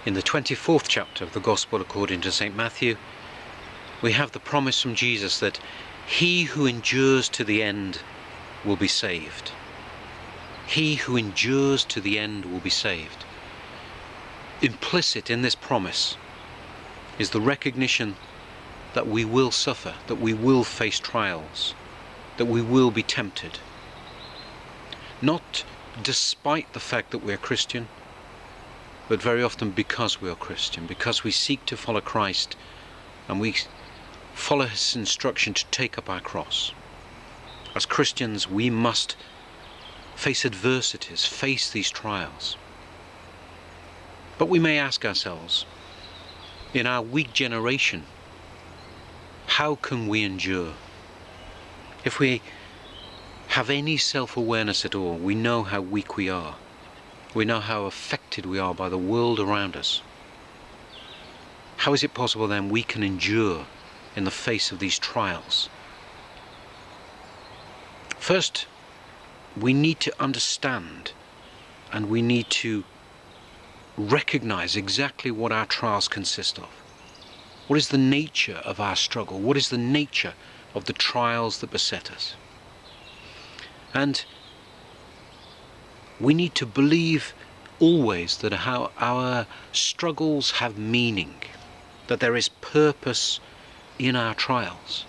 In the 24th chapter of the Gospel according to St. Matthew, we have the promise from Jesus that he who endures to the end will be saved. He who endures to the end will be saved. Implicit in this promise is the recognition that we will suffer, that we will face trials, that we will be tempted. Not despite the fact that we're Christian, but very often because we are Christian, because we seek to follow Christ and we follow his instruction to take up our cross. As Christians, we must face adversities, face these trials. But we may ask ourselves, in our weak generation, how can we endure? If we have any self-awareness at all, we know how weak we are. We know how affected we are by the world around us. How is it possible then we can endure in the face of these trials? First, we need to understand and we need to recognize exactly what our trials consist of. What is the nature of our struggle? What is the nature of the trials that beset us? And we need to believe always that our struggles have meaning, that there is purpose in our trials.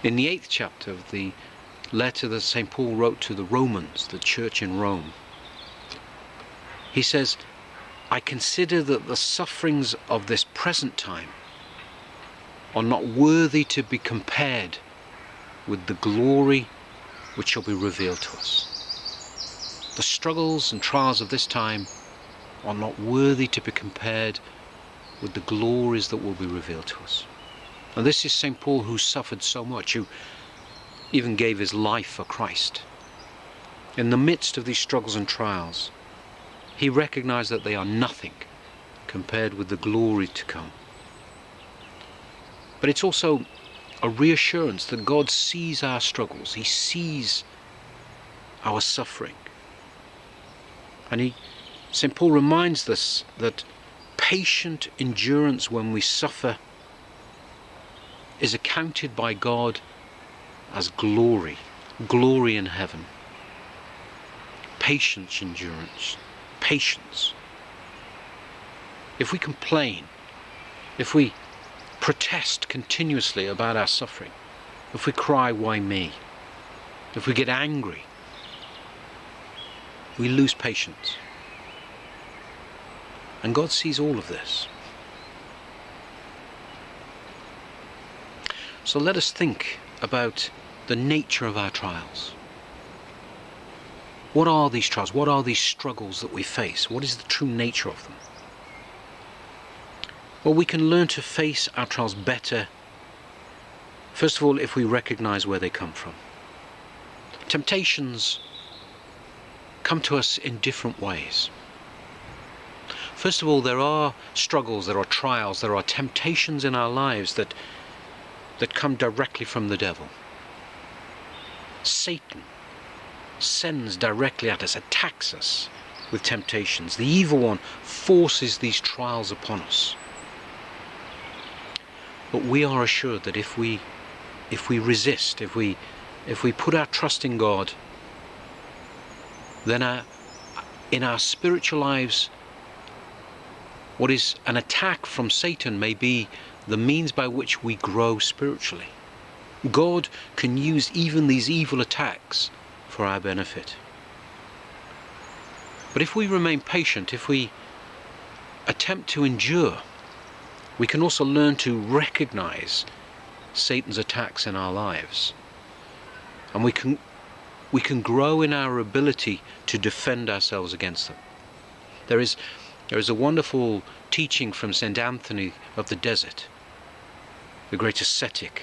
In the 8th chapter of the letter that St. Paul wrote to the Romans, the church in Rome, he says, I consider that the sufferings of this present time are not worthy to be compared with the glory which shall be revealed to us. The struggles and trials of this time are not worthy to be compared with the glories that will be revealed to us. And this is St. Paul, who suffered so much, who even gave his life for Christ. In the midst of these struggles and trials, he recognized that they are nothing compared with the glory to come. But it's also a reassurance that God sees our struggles. He sees our suffering. And St. Paul reminds us that patient endurance when we suffer is accounted by God as glory in heaven. Patience, endurance, patience. If we complain, if we protest continuously about our suffering, if we cry, why me? If we get angry, we lose patience. And God sees all of this. So let us think about the nature of our trials. What are these trials? What are these struggles that we face? What is the true nature of them? Well, we can learn to face our trials better, first of all, if we recognize where they come from. Temptations come to us in different ways. First of all, there are struggles, there are trials, there are temptations in our lives that come directly from the devil. Satan sends directly at us, attacks us with temptations. The evil one forces these trials upon us. But we are assured that if we resist, if we put our trust in God, then in our spiritual lives, what is an attack from Satan may be the means by which we grow spiritually. God can use even these evil attacks for our benefit. But if we remain patient, if we attempt to endure, we can also learn to recognize Satan's attacks in our lives. And we can grow in our ability to defend ourselves against them. There is a wonderful teaching from St. Anthony of the Desert, the great ascetic,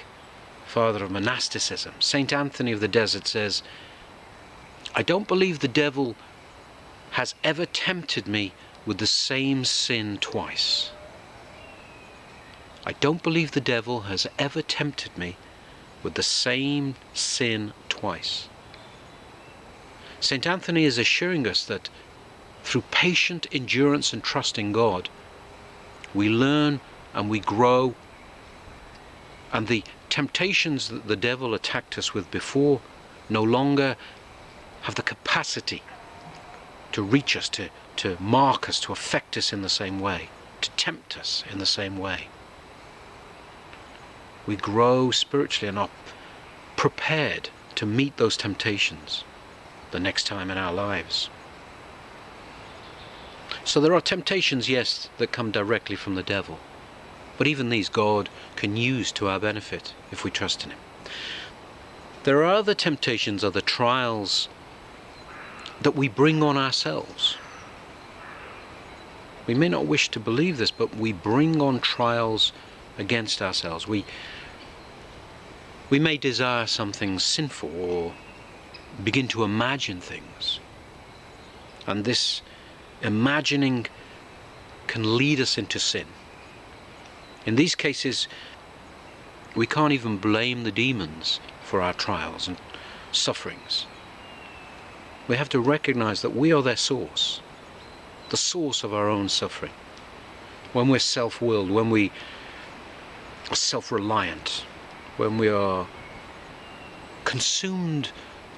father of monasticism. St. Anthony of the Desert says, I don't believe the devil has ever tempted me with the same sin twice. I don't believe the devil has ever tempted me with the same sin twice. St. Anthony is assuring us that through patient endurance and trust in God, we learn and we grow, and the temptations that the devil attacked us with before no longer have the capacity to reach us, to mark us, to affect us in the same way, to tempt us in the same way. We grow spiritually and are prepared to meet those temptations the next time in our lives. So there are temptations, yes, that come directly from the devil, but even these God can use to our benefit if we trust in him. There are other temptations, other trials that we bring on ourselves. We may not wish to believe this, but we bring on trials against ourselves. We may desire something sinful or begin to imagine things, and this imagining can lead us into sin. In these cases, we can't even blame the demons for our trials and sufferings. We have to recognize that we are their source, the source of our own suffering. When we're self-willed, when we are self-reliant, when we are consumed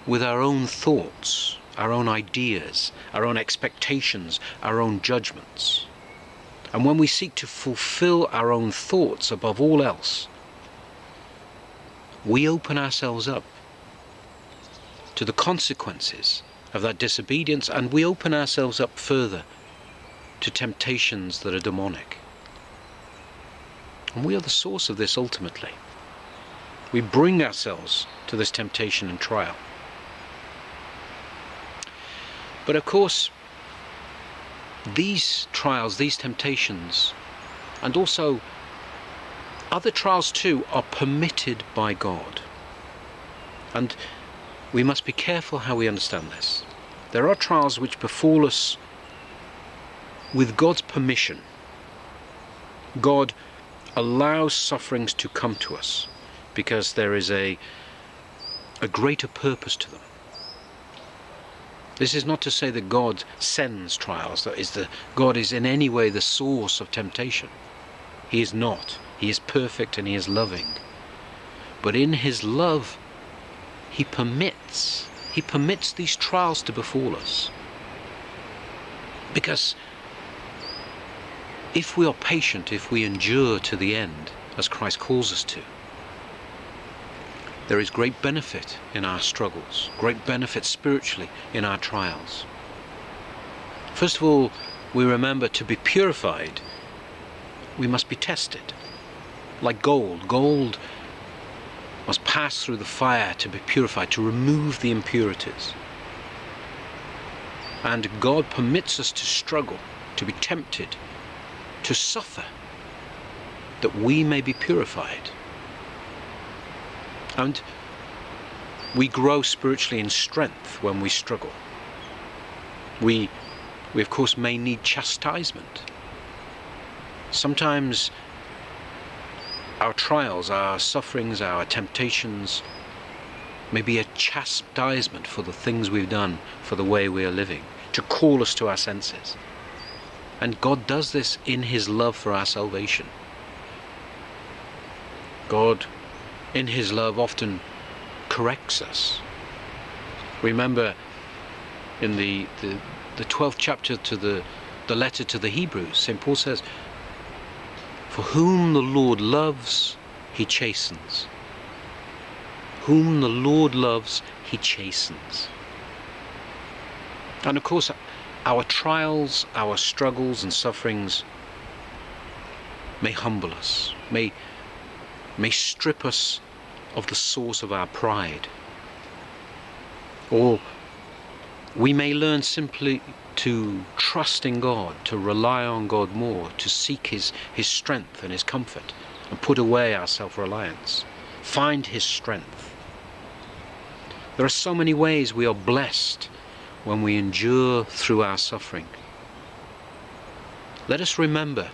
with our own thoughts, our own ideas, our own expectations, our own judgments, and when we seek to fulfill our own thoughts above all else, we open ourselves up to the consequences of that disobedience, and we open ourselves up further to temptations that are demonic. And we are the source of this ultimately. We bring ourselves to this temptation and trial. But of course, these trials, these temptations, and also other trials too, are permitted by God. And we must be careful how we understand this. There are trials which befall us with God's permission. God allows sufferings to come to us because there is a greater purpose to them. This is not to say that God sends trials, God is in any way the source of temptation. He is not. He is perfect and he is loving. But in his love, he permits these trials to befall us. Because if we are patient, if we endure to the end, as Christ calls us to, there is great benefit in our struggles, great benefit spiritually in our trials. First of all, we remember to be purified, we must be tested. Like gold. Gold must pass through the fire to be purified, to remove the impurities. And God permits us to struggle, to be tempted, to suffer, that we may be purified. And we grow spiritually in strength when we struggle. We of course may need chastisement. Sometimes our trials, our sufferings, our temptations may be a chastisement for the things we've done, for the way we are living, to call us to our senses. And God does this in his love for our salvation. God, in his love, often corrects us. Remember in the 12th chapter to the letter to the Hebrews, St. Paul says, "For whom the Lord loves, he chastens. Whom the Lord loves, he chastens." And of course, our trials, our struggles and sufferings may humble us, may strip us of the source of our pride. Or we may learn simply to trust in God, to rely on God more, to seek his strength and his comfort, and put away our self-reliance. Find his strength. There are so many ways we are blessed when we endure through our suffering. Let us remember,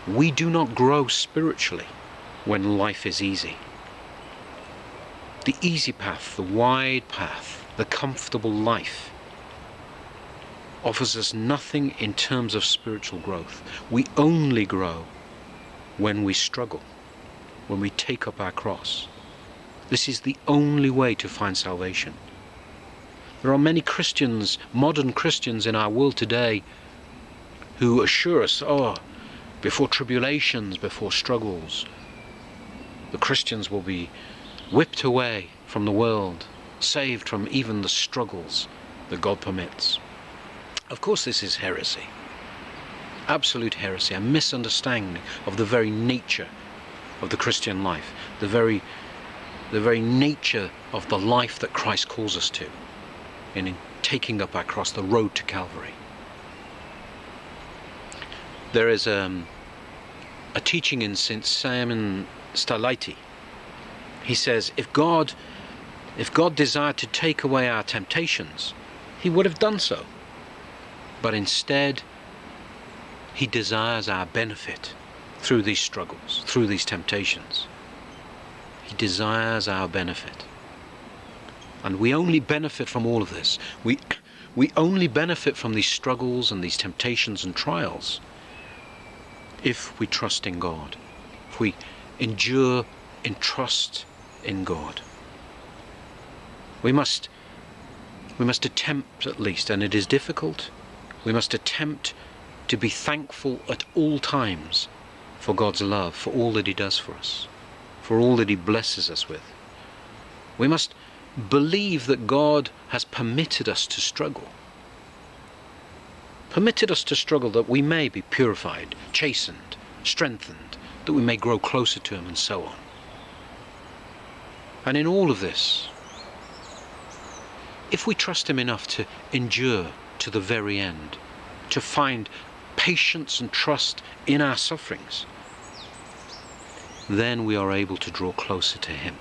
we do not grow spiritually when life is easy. The easy path, the wide path, the comfortable life offers us nothing in terms of spiritual growth. We only grow when we struggle, when we take up our cross. This is the only way to find salvation. There are many Christians, modern Christians in our world today, who assure us, before tribulations, before struggles, the Christians will be whipped away from the world, saved from even the struggles that God permits. Of course, this is heresy. Absolute heresy, a misunderstanding of the very nature of the Christian life, the very nature of the life that Christ calls us to in taking up our cross, the road to Calvary. There is a teaching in St. Simon Stylites. He says, if God desired to take away our temptations, he would have done so. But instead, he desires our benefit through these struggles, through these temptations. He desires our benefit. And we only benefit from all of this. We only benefit from these struggles and these temptations and trials if we trust in God, if we endure in trust in God. We must attempt at least, and it is difficult, we must attempt to be thankful at all times for God's love, for all that he does for us, for all that he blesses us with. We must believe that God has permitted us to struggle. Permitted us to struggle that we may be purified, chastened, strengthened, that we may grow closer to him, and so on. And in all of this, if we trust him enough to endure to the very end, to find patience and trust in our sufferings, then we are able to draw closer to him.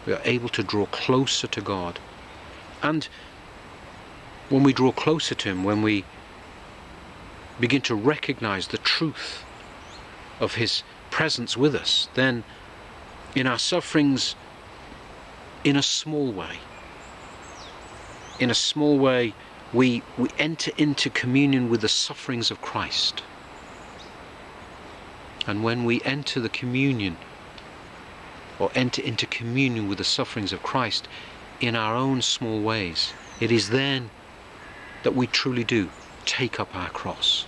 We are able to draw closer to God. And when we draw closer to him, when we begin to recognize the truth of his presence with us, then in our sufferings, in a small way, we enter into communion with the sufferings of Christ. And when we enter the communion, or enter into communion with the sufferings of Christ in our own small ways, it is then that we truly do take up our cross.